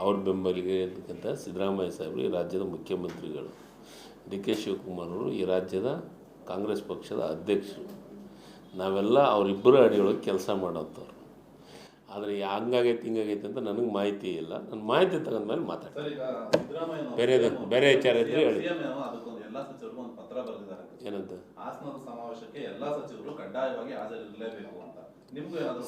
ಅವ್ರ ಬೆಂಬಲಿಗೆ ಇರ್ತಕ್ಕಂಥ ಸಿದ್ದರಾಮಯ್ಯ ಸಾಹೇಬರು ಈ ರಾಜ್ಯದ ಮುಖ್ಯಮಂತ್ರಿಗಳು, ಡಿ ಕೆ ಶಿವಕುಮಾರ್ ಅವರು ಈ ರಾಜ್ಯದ ಕಾಂಗ್ರೆಸ್ ಪಕ್ಷದ ಅಧ್ಯಕ್ಷರು. ನಾವೆಲ್ಲ ಅವರಿಬ್ಬರು ಅಡಿಯೊಳಗೆ ಕೆಲಸ ಮಾಡೋಂಥವ್ರು. ಆದರೆ ಹಂಗಾಗೈತೆ ಹಿಂಗಾಗೈತೆ ಅಂತ ನನಗೆ ಮಾಹಿತಿ ಇಲ್ಲ. ನನ್ನ ಮಾಹಿತಿ ತಗೊಂಡ್ಮೇಲೆ ಮಾತಾಡ್ತೀನಿ. ಬೇರೆ ವಿಚಾರ ಇದ್ರೆ ಹೇಳಿ. ಏನಂತ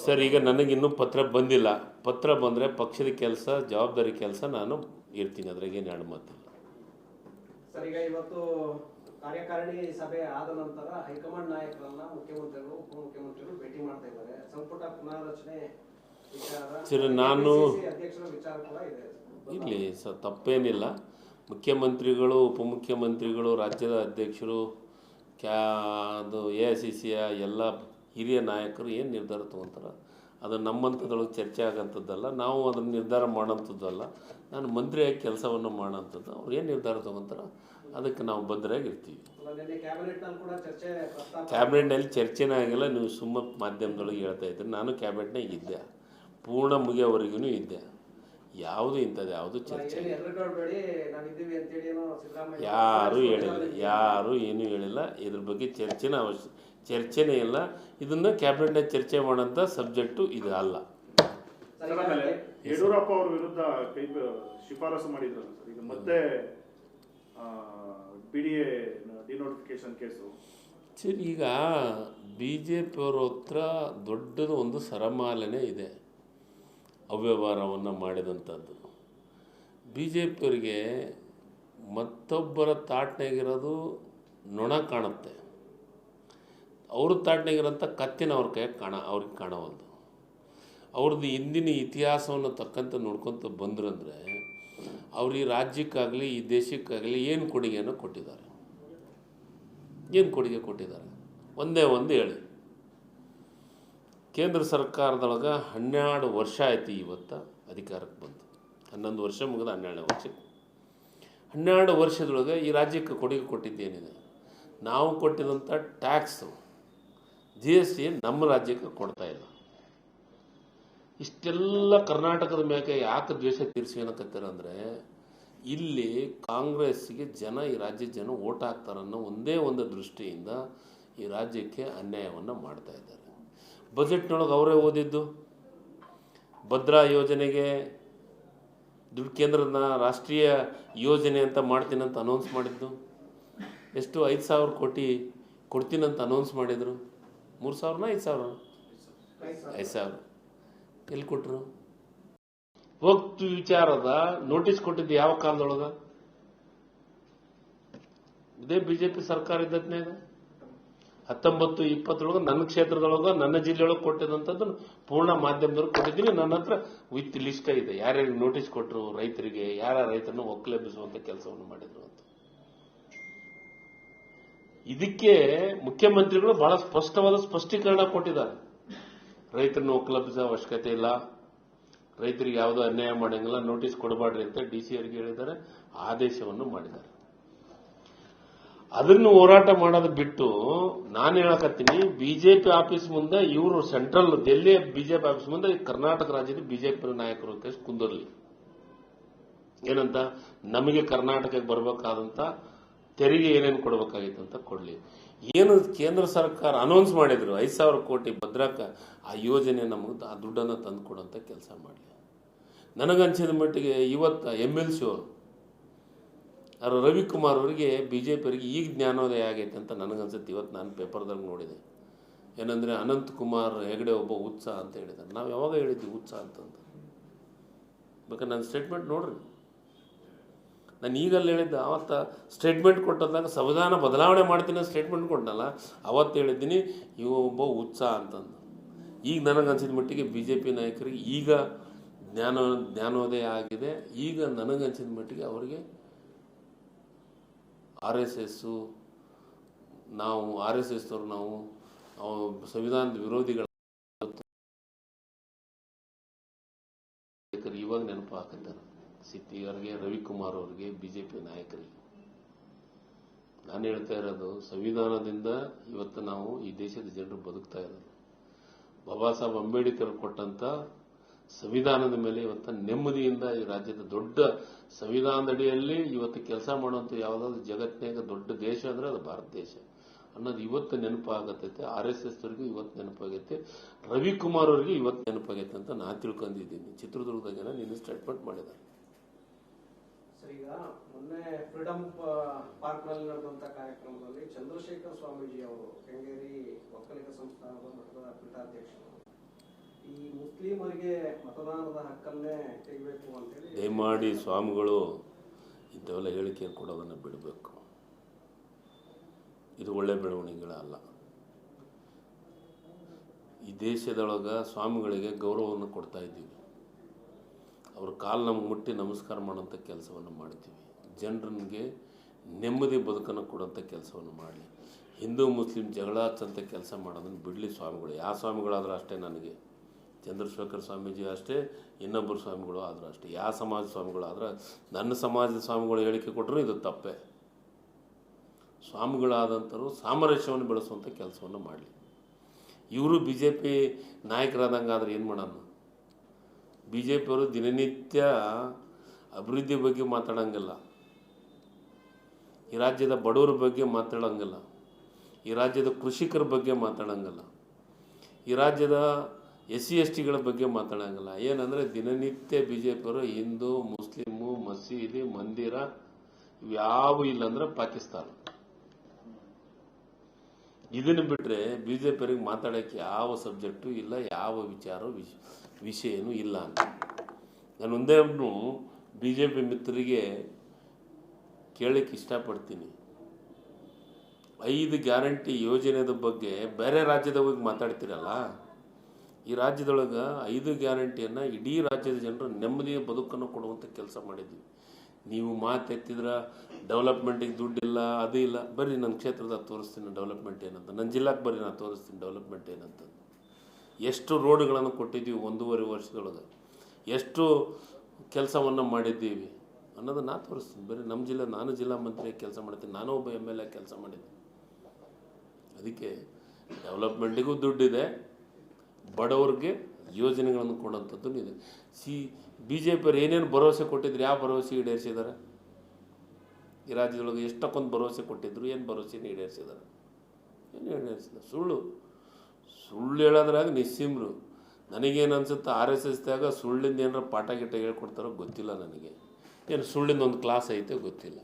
ಸರ್, ಈಗ ನನಗಿನ್ನೂ ಪತ್ರ ಬಂದಿಲ್ಲ. ಪತ್ರ ಬಂದರೆ ಪಕ್ಷದ ಕೆಲಸ, ಜವಾಬ್ದಾರಿ ಕೆಲಸ ನಾನು ಇರ್ತೀನಿ. ಅದ್ರಾಗೇನು ಎರಡು ಮಾತಿಲ್ಲ. ಸರ್, ಈಗ ಇವತ್ತು ಕಾರ್ಯಕಾರಿಣಿ ಸಭೆ ಆದ ನಂತರ ಹೈಕಮಾಂಡ್ ನಾಯಕರನ್ನ ಮುಖ್ಯಮಂತ್ರಿಗಳು, ಉಪಮುಖ್ಯಮಂತ್ರಿಗಳು ಭೇಟಿ ಮಾಡ್ತಾ ಇದ್ದಾರೆ. ಸಂಪುಟ ಪುನಾರಚನೆ ಸರಿ, ನಾನು ಅಧ್ಯಕ್ಷರ ವಿಚಾರ ಕೂಡ ಇದೆ. ಇಲ್ಲಿ ತಪ್ಪೇನಿಲ್ಲ. ಮುಖ್ಯಮಂತ್ರಿಗಳು, ಉಪಮುಖ್ಯಮಂತ್ರಿಗಳು, ರಾಜ್ಯದ ಅಧ್ಯಕ್ಷರು, ಅದು AICCಯ ಎಲ್ಲ ಹಿರಿಯ ನಾಯಕರು ಏನು ನಿರ್ಧಾರ ತೊಗೊತಾರೆ ಅದು ನಮ್ಮಂಥದ್ರೊಳಗೆ ಚರ್ಚೆ ಆಗೋಂಥದ್ದಲ್ಲ. ನಾವು ಅದನ್ನು ನಿರ್ಧಾರ ಮಾಡೋಂಥದ್ದಲ್ಲ. ನಾನು ಮಂತ್ರಿಯಾಗಿ ಕೆಲಸವನ್ನು ಮಾಡೋಂಥದ್ದು. ಅವ್ರು ಏನು ನಿರ್ಧಾರ ತೊಗೊತಾರೋ ಅದಕ್ಕೆ ನಾವು ಬದ್ಧರಾಗಿರ್ತೀವಿ. ಕ್ಯಾಬಿನೆಟ್ನಲ್ಲಿ ಚರ್ಚೆನೇ ಆಗಿಲ್ಲ. ನೀವು ಸುಮ್ಮ ಮಾಧ್ಯಮದೊಳಗೆ ಹೇಳ್ತಾ ಇದ್ರಿ. ನಾನು ಕ್ಯಾಬಿನೆಟ್ನಾಗ ಇದ್ದೆ, ಪೂರ್ಣ ಮುಗಿಯೋವರೆಗೂ ಇದ್ದೆ. ಯಾವುದು ಇಂಥದ್ದು ಯಾವುದು ಚರ್ಚೆ ಯಾರೂ ಹೇಳಿಲ್ಲ, ಯಾರೂ ಏನೂ ಹೇಳಿಲ್ಲ. ಇದ್ರ ಬಗ್ಗೆ ಚರ್ಚೆನೇ ಇಲ್ಲ. ಇದನ್ನು ಕ್ಯಾಬಿನೆಟ್ನಾಗ ಚರ್ಚೆ ಮಾಡೋಂಥ ಸಬ್ಜೆಕ್ಟು ಇದು ಅಲ್ಲ. ಯಡಿಯೂರಪ್ಪ ಅವ್ರ ವಿರುದ್ಧ ಶಿಫಾರಸು ಮಾಡಿದ್ರಲ್ಲ ಸರ್, ಈಗ ಮತ್ತೆ PDA ಡಿನೋಟಿಫಿಕೇಶನ್ ಕೇಸು. ಸರಿ, ಈಗ BJP ಅವ್ರ ಹತ್ರ ದೊಡ್ಡದು ಒಂದು ಸರಮಾಲೆನೇ ಇದೆ, ಅವ್ಯವಹಾರವನ್ನು ಮಾಡಿದಂಥದ್ದು. BJP ಅವರಿಗೆ ಮತ್ತೊಬ್ಬರ ತಾಟ್ನಾಗಿರೋದು ನೊಣ ಕಾಣುತ್ತೆ. ಅವ್ರ ತಾಟ್ನಾಗಿರೋಂಥ ಕತ್ತಿನ ಅವ್ರ ಕೈಯಾಗ ಅವ್ರಿಗೆ ಕಾಣವಲ್ದು. ಅವ್ರದ್ದು ಹಿಂದಿನ ಇತಿಹಾಸವನ್ನು ತಕ್ಕಂತೆ ನೋಡ್ಕೊತ ಬಂದ್ರಂದರೆ ಅವ್ರು ಈ ರಾಜ್ಯಕ್ಕಾಗಲಿ ಈ ದೇಶಕ್ಕಾಗಲಿ ಏನು ಕೊಡುಗೆಯನ್ನು ಕೊಟ್ಟಿದ್ದಾರೆ? ಏನು ಕೊಡುಗೆ ಕೊಟ್ಟಿದ್ದಾರೆ? ಒಂದೇ ಒಂದು ಹೇಳಿ. ಕೇಂದ್ರ ಸರ್ಕಾರದೊಳಗೆ 12 ವರ್ಷ ಆಯ್ತು ಇವತ್ತು ಅಧಿಕಾರಕ್ಕೆ ಬಂದು. 11 ವರ್ಷ ಮುಗಿದ 12ನೇ ವರ್ಷಕ್ಕೆ. 12 ವರ್ಷದೊಳಗೆ ಈ ರಾಜ್ಯಕ್ಕೆ ಕೊಡುಗೆ ಕೊಟ್ಟಿದ್ದೇನಿದೆ? ನಾವು ಕೊಟ್ಟಿದಂಥ ಟ್ಯಾಕ್ಸು GST ನಮ್ಮ ರಾಜ್ಯಕ್ಕೆ ಕೊಡ್ತಾ ಇಲ್ಲ. ಇಷ್ಟೆಲ್ಲ ಕರ್ನಾಟಕದ ಮೇಲೆ ಯಾಕೆ ದ್ವೇಷ ತೀರಿಸ್ಕೊಳಕತ್ತಾರೆ ಇಲ್ಲಿ ಕಾಂಗ್ರೆಸ್ಗೆ ಜನ, ಈ ರಾಜ್ಯದ ಜನ ಓಟ್ ಹಾಕ್ತಾರನ್ನೋ ಒಂದೇ ಒಂದು ದೃಷ್ಟಿಯಿಂದ ಈ ರಾಜ್ಯಕ್ಕೆ ಅನ್ಯಾಯವನ್ನು ಮಾಡ್ತಾ ಇದ್ದಾರೆ. ಬಜೆಟ್ನೊಳಗೆ ಅವರೇ ಓದಿದ್ದು ಭದ್ರಾ ಯೋಜನೆಗೆ ದುಡ್ಡು ಕೇಂದ್ರದ ರಾಷ್ಟ್ರೀಯ ಯೋಜನೆ ಅಂತ ಮಾಡ್ತೀನಂತ ಅನೌನ್ಸ್ ಮಾಡಿದ್ದು ಎಷ್ಟು? 5,000 ಕೋಟಿ ಕೊಡ್ತೀನಂತ ಅನೌನ್ಸ್ ಮಾಡಿದರು. 3,000 5,000? 5,000 ಎಲ್ಲಿ ಕೊಟ್ಟರು? ವಕ್ತು ವಿಚಾರದ ನೋಟಿಸ್ ಕೊಟ್ಟಿದ್ದು ಯಾವ ಕಾಲದೊಳಗೆ? ಇದೇ BJP ಸರ್ಕಾರ ಇದ್ದದ್ನಾಗ 19-20 ನನ್ನ ಕ್ಷೇತ್ರದೊಳಗೆ, ನನ್ನ ಜಿಲ್ಲೆಯೊಳಗೆ ಕೊಟ್ಟಿದಂಥದ್ದು ಪೂರ್ಣ ಮಾಧ್ಯಮದವ್ರಿಗೆ ಕೊಟ್ಟಿದ್ದೀನಿ. ನನ್ನ ಹತ್ರ ವಿತ್ ಲಿಸ್ಟ್ ಇದೆ, ಯಾರ್ಯಾರಿಗೆ ನೋಟಿಸ್ ಕೊಟ್ಟರು, ರೈತರಿಗೆ, ಯಾರ ರೈತರನ್ನು ಒಕ್ಕಲೆಬ್ಬಿಸುವಂಥ ಕೆಲಸವನ್ನು ಮಾಡಿದ್ರು ಅಂತ. ಇದಕ್ಕೆ ಮುಖ್ಯಮಂತ್ರಿಗಳು ಬಹಳ ಸ್ಪಷ್ಟವಾದ ಸ್ಪಷ್ಟೀಕರಣ ಕೊಟ್ಟಿದ್ದಾರೆ. ರೈತರನ್ನು ಒಕ್ಕಲೆಬ್ಬಿಸೋ ಅವಶ್ಯಕತೆ ಇಲ್ಲ, ರೈತರಿಗೆ ಯಾವುದೋ ಅನ್ಯಾಯ ಮಾಡಂಗಿಲ್ಲ, ನೋಟಿಸ್ ಕೊಡಬಾರ್ರಿ ಅಂತ DC ಅವರಿಗೆ ಹೇಳಿದ್ದಾರೆ, ಆದೇಶವನ್ನು ಮಾಡಿದ್ದಾರೆ. ಅದನ್ನು ಹೋರಾಟ ಮಾಡೋದು ಬಿಟ್ಟು ನಾನು ಹೇಳಕತ್ತೀನಿ, BJP ಆಫೀಸ್ ಮುಂದೆ ಇವರು ಸೆಂಟ್ರಲ್ ಡೆಲ್ಲಿ BJP ಆಫೀಸ್ ಮುಂದೆ ಕರ್ನಾಟಕ ರಾಜ್ಯದ BJP ನಾಯಕರು ಕುಂದಿರಲಿ. ಏನಂತ? ನಮಗೆ ಕರ್ನಾಟಕಕ್ಕೆ ಬರಬೇಕಾದಂತ ತೆರಿಗೆ ಏನೇನು ಕೊಡಬೇಕಾಗಿತ್ತು ಅಂತ ಕೊಡಲಿ. ಏನು ಕೇಂದ್ರ ಸರ್ಕಾರ ಅನೌನ್ಸ್ ಮಾಡಿದ್ರು 5,000 ಕೋಟಿ ಭದ್ರಾಕ, ಆ ಯೋಜನೆ ನಮಗೆ ಆ ದುಡ್ಡನ್ನು ತಂದು ಕೊಡುವಂಥ ಕೆಲಸ ಮಾಡಲಿ. ನನಗನ್ಸಿದ ಮಟ್ಟಿಗೆ ಇವತ್ತು MLC ಅವರು ರವಿಕುಮಾರ್ ಅವರಿಗೆ, BJP ಅವರಿಗೆ ಈಗ ಜ್ಞಾನೋದಯ ಆಗೈತೆ ಅಂತ ನನಗನ್ಸುತ್ತೆ. ಇವತ್ತು ನಾನು ಪೇಪರ್ದಾಗ ನೋಡಿದೆ. ಏನಂದರೆ ಅನಂತಕುಮಾರ್ ಹೆಗಡೆ ಒಬ್ಬ ಹುಚ್ಚ ಅಂತ ಹೇಳಿದ್ದಾರೆ. ನಾವು ಯಾವಾಗ ಹೇಳಿದ್ವಿ ಹುಚ್ಚ ಅಂತಂದು? ಬೇಕಾದ್ರೆ ನನ್ನ ಸ್ಟೇಟ್ಮೆಂಟ್ ನೋಡ್ರಿ. ನಾನು ಈಗಲ್ಲಿ ಹೇಳಿದ್ದೆ, ಅವತ್ತು ಸ್ಟೇಟ್ಮೆಂಟ್ ಕೊಟ್ಟದಾಗ ಸಂವಿಧಾನ ಬದಲಾವಣೆ ಮಾಡ್ತೀನಿ ಸ್ಟೇಟ್ಮೆಂಟ್ ಕೊಟ್ಟನಲ್ಲ, ಅವತ್ತು ಹೇಳಿದ್ದೀನಿ ಇವ ಒಬ್ಬ ಹುಚ್ಚ ಅಂತಂದು. ಈಗ ನನಗನ್ಸಿದ ಮಟ್ಟಿಗೆ BJP ನಾಯಕರಿಗೆ ಈಗ ಜ್ಞಾನೋದಯ ಆಗಿದೆ. ಈಗ ನನಗನ್ಸಿದ ಮಟ್ಟಿಗೆ ಅವರಿಗೆ RSS ನಾವು RSS ಅವರು ನಾವು ಸಂವಿಧಾನದ ವಿರೋಧಿಗಳ ಇವಾಗ ನೆನಪು ಹಾಕಿದ್ದಾರೆ. ಸಿಟಿ ಅವರಿಗೆ, ರವಿಕುಮಾರ್ ಅವರಿಗೆ, BJP ನಾಯಕರಿಗೆ. ನಾನು ಹೇಳ್ತಾ ಇರೋದು, ಸಂವಿಧಾನದಿಂದ ಇವತ್ತು ನಾವು ಈ ದೇಶದ ಜನರು ಬದುಕ್ತಾ ಇರೋದು. ಬಾಬಾ ಸಾಹೇಬ್ ಅಂಬೇಡ್ಕರ್ ಕೊಟ್ಟಂತ ಸಂವಿಧಾನದ ಮೇಲೆ ಇವತ್ತು ನೆಮ್ಮದಿಯಿಂದ ಈ ರಾಜ್ಯದ ದೊಡ್ಡ ಸಂವಿಧಾನದ ಅಡಿಯಲ್ಲಿ ಇವತ್ತು ಕೆಲಸ ಮಾಡುವಂಥ ಯಾವುದಾದ್ರು ಜಗತ್ತಿನಾಗ ದೊಡ್ಡ ದೇಶ ಅಂದ್ರೆ ಅದು ಭಾರತ ದೇಶ ಅನ್ನೋದು ಇವತ್ತು ನೆನಪಾಗತ್ತೈತೆ. RSS ಅವರಿಗೆ ಇವತ್ತು ನೆನಪಾಗೈತೆ, ರವಿಕುಮಾರ್ ಅವರಿಗೆ ಇವತ್ತು ನೆನಪಾಗೈತೆ ಅಂತ ನಾನು ತಿಳ್ಕೊಂಡಿದ್ದೀನಿ. ಚಿತ್ರದುರ್ಗದಾಗ ನಿನ್ನೆ ಸ್ಟೇಟ್ಮೆಂಟ್ ಮಾಡಿದ್ದಾರೆ. ಸರ್, ಈಗ ಮೊನ್ನೆ ಫ್ರೀಡಂ ಪಾರ್ಕ್ ನಲ್ಲಿ ನಡೆದಂತ ಕಾರ್ಯಕ್ರಮದಲ್ಲಿ ಚಂದ್ರಶೇಖರ್ ಸ್ವಾಮೀಜಿ ಅವರು ಕೆಂಗೇರಿ ಒಕ್ಕಲಿಗ ಸಂಸ್ಥಾನದ ಮಠದ ಪೀಠಾಧ್ಯಕ್ಷರು ಈ ಮುಸ್ಲಿಮರಿಗೆ ಮತದಾನದ ಹಕ್ಕನ್ನೇ ತೆಗಿಬೇಕು ಅಂತೇಳಿ ದಯಮಾಡಿ ಸ್ವಾಮಿಗಳು ಇಂಥವೆಲ್ಲ ಹೇಳಿಕೆ ಕೊಡೋದನ್ನು ಬಿಡಬೇಕು. ಇದು ಒಳ್ಳೆ ಬೆಳವಣಿಗೆಗಳಲ್ಲ. ಈ ದೇಶದೊಳಗೆ ಸ್ವಾಮಿಗಳಿಗೆ ಗೌರವವನ್ನು ಕೊಡ್ತಾ ಇದ್ದೀವಿ. ಅವ್ರ ಕಾಲು ನಮ್ಗೆ ಮುಟ್ಟಿ ನಮಸ್ಕಾರ ಮಾಡೋಂಥ ಕೆಲಸವನ್ನು ಮಾಡ್ತೀವಿ. ಜನರಿಗೆ ನೆಮ್ಮದಿ ಬದುಕನ್ನು ಕೊಡೋಂಥ ಕೆಲಸವನ್ನು ಮಾಡಲಿ. ಹಿಂದೂ ಮುಸ್ಲಿಂ ಜಗಳ ಹಚ್ಚಂಥ ಕೆಲಸ ಮಾಡೋದನ್ನು ಬಿಡಲಿ ಸ್ವಾಮಿಗಳು. ಯಾವ ಸ್ವಾಮಿಗಳಾದರೂ ಅಷ್ಟೇ, ನನಗೆ ಚಂದ್ರಶೇಖರ್ ಸ್ವಾಮೀಜಿ ಅಷ್ಟೇ, ಇನ್ನೊಬ್ಬರು ಸ್ವಾಮಿಗಳು ಆದರೂ ಅಷ್ಟೇ, ಯಾವ ಸಮಾಜ ಸ್ವಾಮಿಗಳು ಆದ್ರೆ ನನ್ನ ಸಮಾಜದ ಸ್ವಾಮಿಗಳು ಹೇಳಿಕೆ ಕೊಟ್ಟರು ಇದು ತಪ್ಪೇ. ಸ್ವಾಮಿಗಳಾದಂಥವ್ರು ಸಾಮರಸ್ಯವನ್ನು ಬೆಳೆಸುವಂಥ ಕೆಲಸವನ್ನು ಮಾಡಲಿ. ಇವರು BJP ನಾಯಕರಾದಂಗೆ ಆದರೆ ಏನು ಮಾಡೋಣ? BJP ಅವರು ದಿನನಿತ್ಯ ಅಭಿವೃದ್ಧಿ ಬಗ್ಗೆ ಮಾತಾಡೋಂಗಿಲ್ಲ, ಈ ರಾಜ್ಯದ ಬಡವರ ಬಗ್ಗೆ ಮಾತಾಡೋಂಗಿಲ್ಲ, ಈ ರಾಜ್ಯದ ಕೃಷಿಕರ ಬಗ್ಗೆ ಮಾತಾಡೋಂಗಿಲ್ಲ, ಈ ರಾಜ್ಯದ SC STಗಳ ಬಗ್ಗೆ ಮಾತಾಡೋಂಗಿಲ್ಲ. ಏನಂದರೆ ದಿನನಿತ್ಯ BJP ಅವರು ಹಿಂದೂ ಮುಸ್ಲಿಮು ಮಸೀದಿ ಮಂದಿರ ಇವ್ಯಾವು ಇಲ್ಲಂದ್ರೆ ಪಾಕಿಸ್ತಾನ. ಇದನ್ನು ಬಿಟ್ಟರೆ BJP ಅವರಿಗೆ ಮಾತಾಡೋಕ್ಕೆ ಯಾವ ಸಬ್ಜೆಕ್ಟು ಇಲ್ಲ, ಯಾವ ವಿಷಯನೂ ಇಲ್ಲ ಅಂತ ನಾನು ಒಂದೇ BJP ಮಿತ್ರರಿಗೆ ಕೇಳಕ್ಕೆ ಇಷ್ಟಪಡ್ತೀನಿ. 5 ಗ್ಯಾರಂಟಿ ಯೋಜನೆದ ಬಗ್ಗೆ ಬೇರೆ ರಾಜ್ಯದ ಹೋಗಿ ಮಾತಾಡ್ತೀರಲ್ಲ, ಈ ರಾಜ್ಯದೊಳಗೆ 5 ಗ್ಯಾರಂಟಿಯನ್ನು ಇಡೀ ರಾಜ್ಯದ ಜನರು ನೆಮ್ಮದಿಯ ಬದುಕನ್ನು ಕೊಡುವಂಥ ಕೆಲಸ ಮಾಡಿದ್ವಿ. ನೀವು ಮಾತೆತ್ತಿದ್ರೆ ಡೆವಲಪ್ಮೆಂಟಿಗೆ ದುಡ್ಡಿಲ್ಲ, ಅದು ಇಲ್ಲ. ಬರ್ರಿ ನನ್ನ ಕ್ಷೇತ್ರದ ತೋರಿಸ್ತೀನಿ ಡೆವಲಪ್ಮೆಂಟ್ ಏನಂತ, ನನ್ನ ಜಿಲ್ಲಾಕ್ಕೆ ಬರ್ರಿ ನಾನು ತೋರಿಸ್ತೀನಿ ಡೆವಲಪ್ಮೆಂಟ್ ಏನಂತ. ಎಷ್ಟು ರೋಡ್ಗಳನ್ನು ಕೊಟ್ಟಿದ್ದೀವಿ 1.5 ವರ್ಷದೊಳಗೆ, ಎಷ್ಟು ಕೆಲಸವನ್ನು ಮಾಡಿದ್ದೀವಿ ಅನ್ನೋದು ನಾನು ತೋರಿಸ್ತೀನಿ. ಬರೀ ನಮ್ಮ ಜಿಲ್ಲೆ, ನಾನು ಜಿಲ್ಲಾ ಮಂತ್ರಿ ಕೆಲಸ ಮಾಡ್ತೀನಿ, ನಾನು ಒಬ್ಬ MLA ಕೆಲಸ ಮಾಡಿದ್ದೀನಿ. ಅದಕ್ಕೆ ಡೆವಲಪ್ಮೆಂಟಿಗೂ ದುಡ್ಡಿದೆ, ಬಡವ್ರಿಗೆ ಯೋಜನೆಗಳನ್ನು ಕೊಡೋಂಥದ್ದು ಇದೆ. BJP ಅವರು ಏನೇನು ಭರವಸೆ ಕೊಟ್ಟಿದ್ರು, ಯಾವ ಭರವಸೆ ಈಡೇರಿಸಿದ್ದಾರೆ? ಈ ರಾಜ್ಯದೊಳಗೆ ಎಷ್ಟಕ್ಕೊಂದು ಭರವಸೆ ಕೊಟ್ಟಿದ್ರು, ಏನು ಭರವಸೆನ ಈಡೇರಿಸಿದ್ದಾರೆ? ಏನು ಈಡೇರಿಸಿದ? ಸುಳ್ಳು ಹೇಳೋದ್ರಾಗ ನಿಸ್ಸಿಮ್ರು. ನನಗೇನು ಅನ್ಸುತ್ತೆ, RSSದಾಗ ಸುಳ್ಳಿಂದ ಏನಾರ ಪಾಠ ಗಿಟ್ಟ ಹೇಳ್ಕೊಡ್ತಾರೋ ಗೊತ್ತಿಲ್ಲ ನನಗೆ. ಏನು ಸುಳ್ಳಿಂದ ಒಂದು ಕ್ಲಾಸ್ ಐತೆ ಗೊತ್ತಿಲ್ಲ.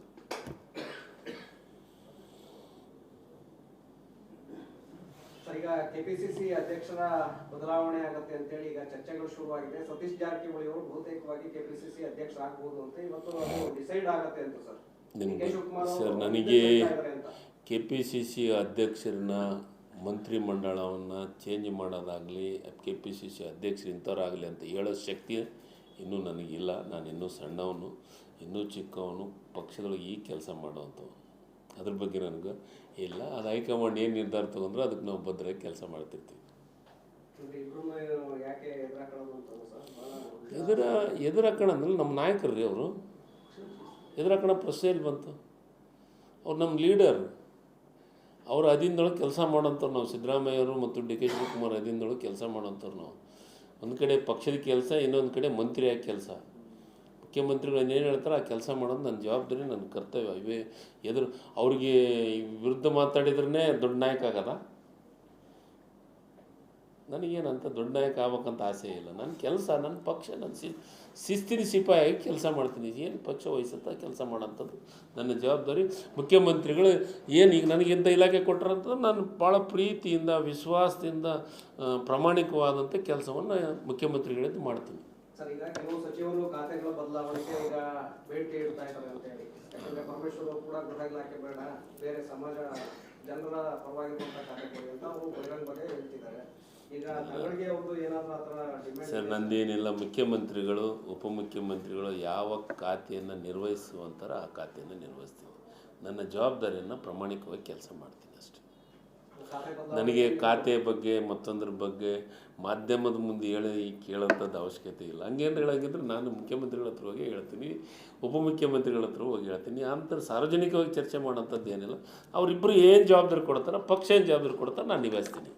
ಈಗ KPCC ಅಧ್ಯಕ್ಷರ ಬದಲಾವಣೆ ಆಗತ್ತೆ ಅಂತೇಳಿ ಈಗ ಚರ್ಚೆಗಳು ಶುರುವಾಗಿದೆ. ಸತೀಶ್ ಜಾರಕಿಹೊಳಿ ಅವರು ಬಹುತೇಕವಾಗಿ KPCC ಅಧ್ಯಕ್ಷ ಆಗ್ಬಹುದು ಅಂತ ಇವತ್ತು ಅದು ಡಿಸೈಡ್ ಆಗತ್ತೆ ಅಂತ ಸರ್. ನನಗೆ KPCC ಅಧ್ಯಕ್ಷರನ್ನ ಮಂತ್ರಿಮಂಡಲವನ್ನು ಚೇಂಜ್ ಮಾಡೋದಾಗಲಿ, KPCC ಅಧ್ಯಕ್ಷರು ಇಂಥವ್ರಾಗಲಿ ಅಂತ ಹೇಳೋ ಶಕ್ತಿ ಇನ್ನೂ ನನಗಿಲ್ಲ. ನಾನು ಇನ್ನೂ ಸಣ್ಣವನು, ಇನ್ನೂ ಚಿಕ್ಕವನು, ಪಕ್ಷದೊಳಗೆ ಈ ಕೆಲಸ ಮಾಡೋವಂಥವು. ಅದ್ರ ಬಗ್ಗೆ ನನಗೆ ಇಲ್ಲ. ಅದು ಹೈಕಮಾಂಡ್ ಏನು ನಿರ್ಧಾರ ತೊಗೊಂಡ್ರೆ ಅದಕ್ಕೆ ನಾವು ಭದ್ರಾಗಿ ಕೆಲಸ ಮಾಡ್ತಿರ್ತೀವಿ. ಎದುರಾಕಣಂದ್ರೆ ನಮ್ಮ ನಾಯಕರು ರೀ ಅವರು. ಎದುರಾಕಣ ಪ್ರಶ್ನೆ ಎಲ್ಲಿ ಬಂತು? ಅವ್ರು ನಮ್ಮ ಲೀಡರ್, ಅವ್ರ ಅಧೀನದೊಳಗೆ ಕೆಲಸ ಮಾಡೋಂಥವ್ರು ನಾವು. ಸಿದ್ದರಾಮಯ್ಯವರು ಮತ್ತು DK ಶಿವಕುಮಾರ್ ಅಧೀನದೊಳಗೆ ಕೆಲಸ ಮಾಡೋಂಥವ್ರು ನಾವು. ಒಂದು ಕಡೆ ಪಕ್ಷದ ಕೆಲಸ, ಇನ್ನೊಂದು ಕಡೆ ಮಂತ್ರಿಯಾಗಿ ಕೆಲಸ. ಮುಖ್ಯಮಂತ್ರಿಗಳು ಏನು ಹೇಳ್ತಾರೆ ಆ ಕೆಲಸ ಮಾಡೋದು ನನ್ನ ಜವಾಬ್ದಾರಿ, ನನ್ನ ಕರ್ತವ್ಯ. ಇವೇ ಅವ್ರಿಗೆ ವಿರುದ್ಧ ಮಾತಾಡಿದ್ರೇ ದೊಡ್ಡ ನಾಯಕ ಆಗದ? ನನಗೇನಂತ ದೊಡ್ಡ ನಾಯಕ ಆಗ್ಬೇಕಂತ ಆಸೆ ಇಲ್ಲ. ನನ್ನ ಕೆಲಸ, ನನ್ನ ಪಕ್ಷ, ನನ್ನ ಶಿಸ್ತಿನ ಸಿಪಾಯಿಯಾಗಿ ಕೆಲಸ ಮಾಡ್ತೀನಿ. ಏನು ಪಕ್ಷ ವಹಿಸುತ್ತಾ ಕೆಲಸ ಮಾಡೋಂಥದ್ದು ನನ್ನ ಜವಾಬ್ದಾರಿ. ಮುಖ್ಯಮಂತ್ರಿಗಳು ಏನು ಈಗ ನನಗಿಂತ ಇಲಾಖೆ ಕೊಟ್ಟರಂಥದ್ದು ನಾನು ಭಾಳ ಪ್ರೀತಿಯಿಂದ, ವಿಶ್ವಾಸದಿಂದ, ಪ್ರಾಮಾಣಿಕವಾದಂಥ ಕೆಲಸವನ್ನು ಮುಖ್ಯಮಂತ್ರಿಗಳಿಂದ ಮಾಡ್ತೀನಿ. ಸರ್, ಈಗ ಕೆಲವು ಸಚಿವರು ಖಾತೆಗಳ ಬದಲಾವಣೆಗೆ ಈಗ ಬೇಡಿಕೆ ಇಡ್ತಾ ಇದ್ದಾರೆ ಅಂತ ಹೇಳಿ. ಯಾಕಂದ್ರೆ ಪರಮೇಶ್ವರ್ ಅವರು ಕೂಡ ಗೃಹ ಇಲಾಖೆ ಬೇಡ, ಬೇರೆ ಸಮಾಜ ಜನರ ಪರವಾಗಿರುವಂತ ಖಾತೆಗಳು ಅಂತ ಅವರು ಬಹಿರಂಗ ಬಗ್ಗೆ ಹೇಳ್ತಿದ್ದಾರೆ. ಈಗ ತಂಗಡಿಗೆ ಅವ್ರದ್ದು ಏನಾದರೂ ಆ ಥರ ಡಿಮ್ಯಾಂಡ್? ಸರ್, ನಂದೇನಿಲ್ಲ. ಮುಖ್ಯಮಂತ್ರಿಗಳು, ಉಪಮುಖ್ಯಮಂತ್ರಿಗಳು ಯಾವ ಖಾತೆಯನ್ನು ನಿರ್ವಹಿಸುವಂತಾರ ಆ ಖಾತೆಯನ್ನು ನಿರ್ವಹಿಸ್ತೀವಿ. ನನ್ನ ಜವಾಬ್ದಾರಿಯನ್ನು ಪ್ರಾಮಾಣಿಕವಾಗಿ ಕೆಲಸ ಮಾಡ್ತೀನಿ ಅಷ್ಟೇ. ನನಗೆ ಖಾತೆ ಬಗ್ಗೆ ಮತ್ತೊಂದ್ರ ಬಗ್ಗೆ ಮಾಧ್ಯಮದ ಮುಂದೆ ಕೇಳೋಂಥದ್ದು ಅವಶ್ಯಕತೆ ಇಲ್ಲ. ಹಂಗೇನು ಹೇಳಂಗಿದ್ರೆ ನಾನು ಮುಖ್ಯಮಂತ್ರಿಗಳ ಹತ್ರ ಹೋಗಿ ಹೇಳ್ತೀನಿ, ಉಪಮುಖ್ಯಮಂತ್ರಿಗಳ ಹತ್ರ ಹೋಗಿ ಹೇಳ್ತೀನಿ. ಅಂತ ಸಾರ್ವಜನಿಕವಾಗಿ ಚರ್ಚೆ ಮಾಡೋಂಥದ್ದು ಏನಿಲ್ಲ. ಅವರಿಬ್ಬರು ಏನು ಜವಾಬ್ದಾರಿ ಕೊಡ್ತಾರೆ, ಪಕ್ಷ ಏನು ಜವಾಬ್ದಾರಿ ಕೊಡ್ತಾರೆ, ನಾನು ನಿಭಾಯಿಸ್ತೀನಿ.